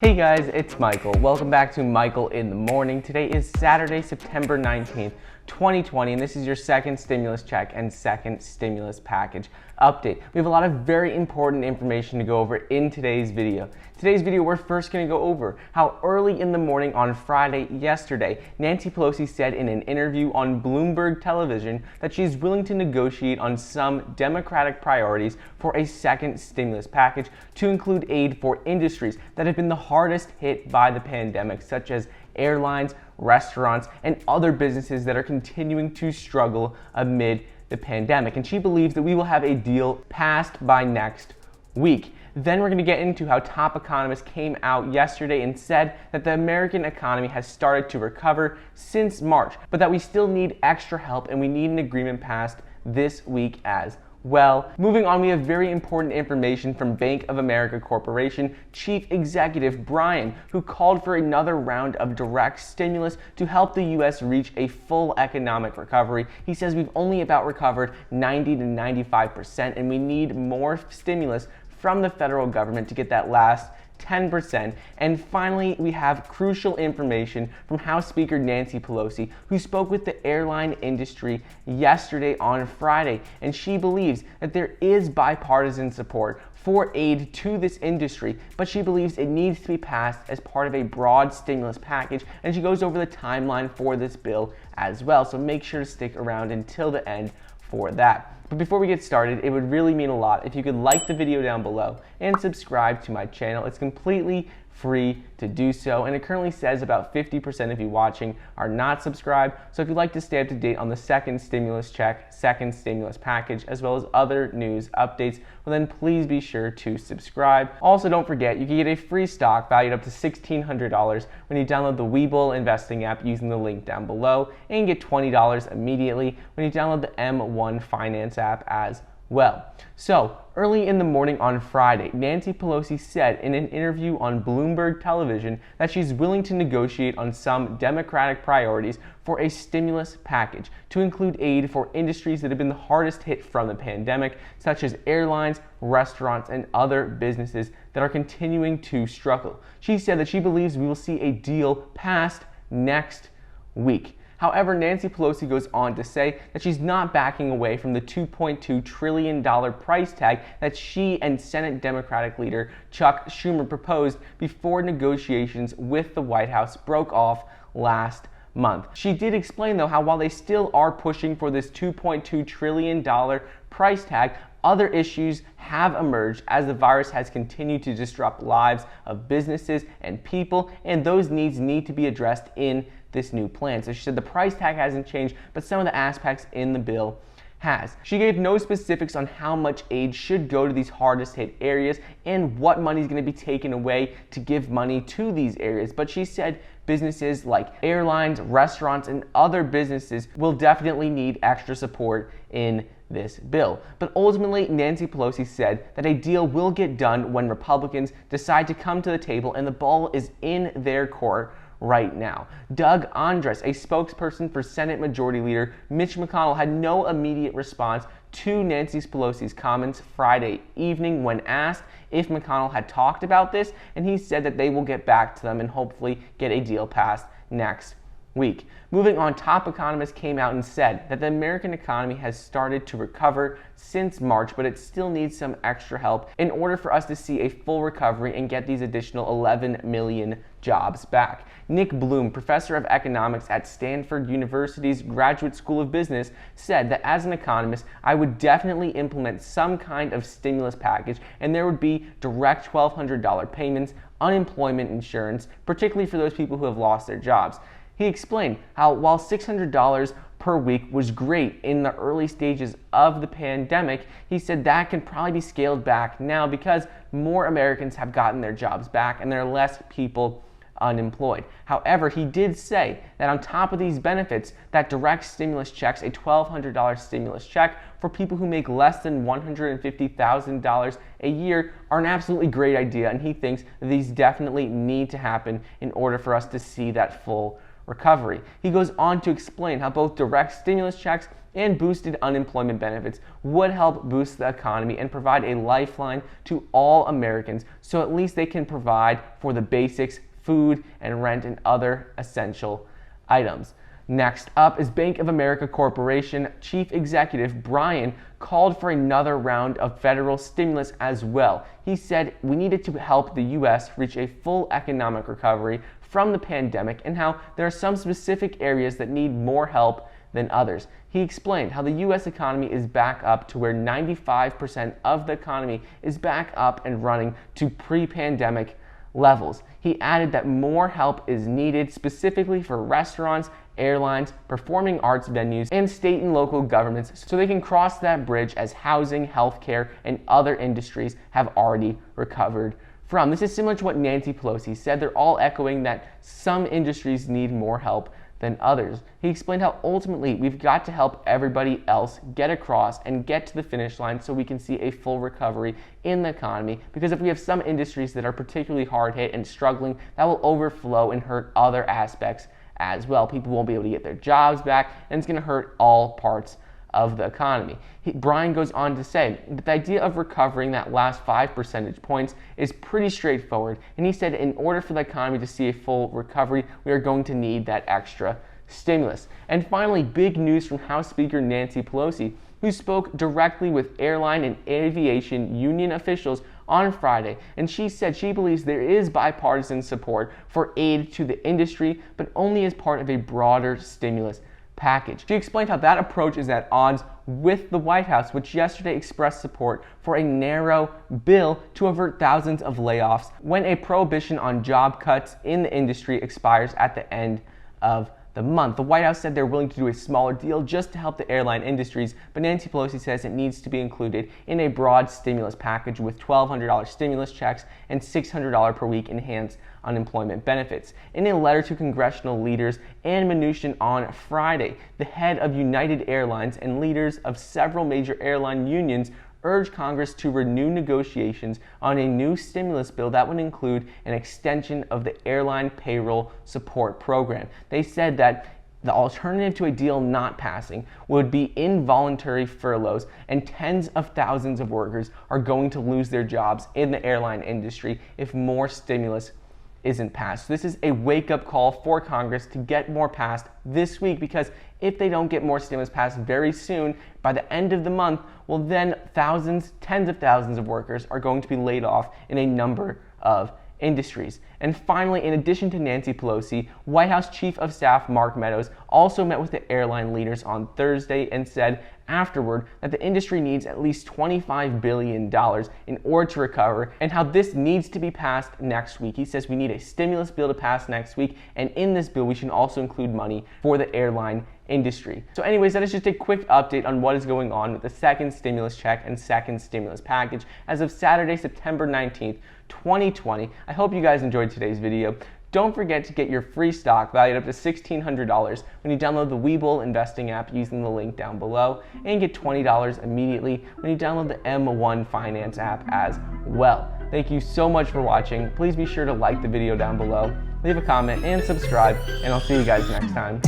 Hey guys, it's Michael. Welcome back to Michael in the Morning. Today is Saturday, September 19th, 2020, and this is your second stimulus check and second stimulus package update. We have a lot of very important information to go over in today's video. Today's video, we're first going to go over how early in the morning on Friday, yesterday, Nancy Pelosi said in an interview on Bloomberg Television that she's willing to negotiate on some Democratic priorities for a second stimulus package to include aid for industries that have been the hardest hit by the pandemic, such as airlines, restaurants, and other businesses that are continuing to struggle amid the pandemic. And she believes that we will have a deal passed by next week. Then we're going to get into how top economists came out yesterday and said that the American economy has started to recover since March, but that we still need extra help and we need an agreement passed this week as well. Moving on, we have very important information from Bank of America Corporation Chief Executive Brian, who called for another round of direct stimulus to help the U.S. reach a full economic recovery. He says we've only about recovered 90 to 95%, and we need more stimulus from the federal government to get that last 10%. And finally, we have crucial information from House Speaker Nancy Pelosi, who spoke with the airline industry yesterday on Friday, and she believes that there is bipartisan support for aid to this industry, but she believes it needs to be passed as part of a broad stimulus package, and she goes over the timeline for this bill as well, so make sure to stick around until the end for that. But before we get started, it would really mean a lot if you could like the video down below and subscribe to my channel. It's completely free to do so, and it currently says about 50% of you watching are not subscribed. So if you'd like to stay up to date on the second stimulus check, second stimulus package, as well as other news updates, well then please be sure to subscribe. Also, don't forget, you can get a free stock valued up to $1,600 when you download the Webull investing app using the link down below, and get $20 immediately when you download the M1 Finance app as well. So, early in the morning on Friday, Nancy Pelosi said in an interview on Bloomberg Television that she's willing to negotiate on some Democratic priorities for a stimulus package to include aid for industries that have been the hardest hit from the pandemic, such as airlines, restaurants, and other businesses that are continuing to struggle. She said that she believes we will see a deal passed next week. However, Nancy Pelosi goes on to say that she's not backing away from the $2.2 trillion price tag that she and Senate Democratic leader Chuck Schumer proposed before negotiations with the White House broke off last month. She did explain, though, how while they still are pushing for this $2.2 trillion price tag, other issues have emerged as the virus has continued to disrupt lives of businesses and people, and those needs need to be addressed in this new plan. So she said the price tag hasn't changed, but some of the aspects in the bill has. She gave no specifics on how much aid should go to these hardest hit areas and what money is going to be taken away to give money to these areas, but she said businesses like airlines, restaurants, and other businesses will definitely need extra support in this bill. But ultimately, Nancy Pelosi said that a deal will get done when Republicans decide to come to the table, and the ball is in their court right now. Doug Andres, a spokesperson for Senate Majority Leader Mitch McConnell, had no immediate response to Nancy Pelosi's comments Friday evening when asked if McConnell had talked about this, and he said that they will get back to them and hopefully get a deal passed next week. Moving on, top economists came out and said that the American economy has started to recover since March, but it still needs some extra help in order for us to see a full recovery and get these additional 11 million jobs back. Nick Bloom, professor of economics at Stanford University's Graduate School of Business, said that as an economist, I would definitely implement some kind of stimulus package, and there would be direct $1,200 payments, unemployment insurance, particularly for those people who have lost their jobs. He explained how while $600 per week was great in the early stages of the pandemic, he said that can probably be scaled back now because more Americans have gotten their jobs back and there are less people unemployed. However, he did say that on top of these benefits, that direct stimulus checks, a $1,200 stimulus check for people who make less than $150,000 a year, are an absolutely great idea, and he thinks these definitely need to happen in order for us to see that full recovery. He goes on to explain how both direct stimulus checks and boosted unemployment benefits would help boost the economy and provide a lifeline to all Americans, so at least they can provide for the basics, food and rent and other essential items. Next up is Bank of America Corporation Chief Executive Brian called for another round of federal stimulus as well. He said we needed to help the U.S. reach a full economic recovery from the pandemic and how there are some specific areas that need more help than others. He explained how the U.S. economy is back up to where 95% of the economy is back up and running to pre-pandemic levels. He added that more help is needed specifically for restaurants, airlines, performing arts venues, and state and local governments so they can cross that bridge as housing, healthcare, and other industries have already recovered from. This is similar to what Nancy Pelosi said. They're all echoing that some industries need more help than others. He explained how ultimately we've got to help everybody else get across and get to the finish line so we can see a full recovery in the economy, because if we have some industries that are particularly hard hit and struggling, that will overflow and hurt other aspects as well. People won't be able to get their jobs back, and it's going to hurt all parts of the economy. Brian goes on to say that the idea of recovering that last 5 percentage points is pretty straightforward, and he said in order for the economy to see a full recovery, we are going to need that extra stimulus. And finally, big news from House Speaker Nancy Pelosi, who spoke directly with airline and aviation union officials on Friday, and she said she believes there is bipartisan support for aid to the industry, but only as part of a broader stimulus package. She explained how that approach is at odds with the White House, which yesterday expressed support for a narrow bill to avert thousands of layoffs when a prohibition on job cuts in the industry expires at the end of the month. The White House said they're willing to do a smaller deal just to help the airline industries, but Nancy Pelosi says it needs to be included in a broad stimulus package with $1,200 stimulus checks and $600 per week enhanced unemployment benefits. In a letter to congressional leaders and Mnuchin on Friday, the head of United Airlines and leaders of several major airline unions urged Congress to renew negotiations on a new stimulus bill that would include an extension of the airline payroll support program. They said that the alternative to a deal not passing would be involuntary furloughs, and tens of thousands of workers are going to lose their jobs in the airline industry if more stimulus isn't passed. So this is a wake-up call for Congress to get more passed this week, because if they don't get more stimulus passed very soon, by the end of the month, well then thousands, tens of thousands of workers are going to be laid off in a number of industries. And finally, in addition to Nancy Pelosi, White House Chief of Staff Mark Meadows also met with the airline leaders on Thursday and said afterward that the industry needs at least $25 billion in order to recover, and how this needs to be passed next week. He says we need a stimulus bill to pass next week, and in this bill we should also include money for the airline industry. So anyways, that is just a quick update on what is going on with the second stimulus check and second stimulus package as of Saturday, September 19th, 2020. I hope you guys enjoyed today's video. Don't forget to get your free stock valued up to $1,600 when you download the Webull investing app using the link down below, and get $20 immediately when you download the M1 Finance app as well. Thank you so much for watching. Please be sure to like the video down below, leave a comment, and subscribe, and I'll see you guys next time.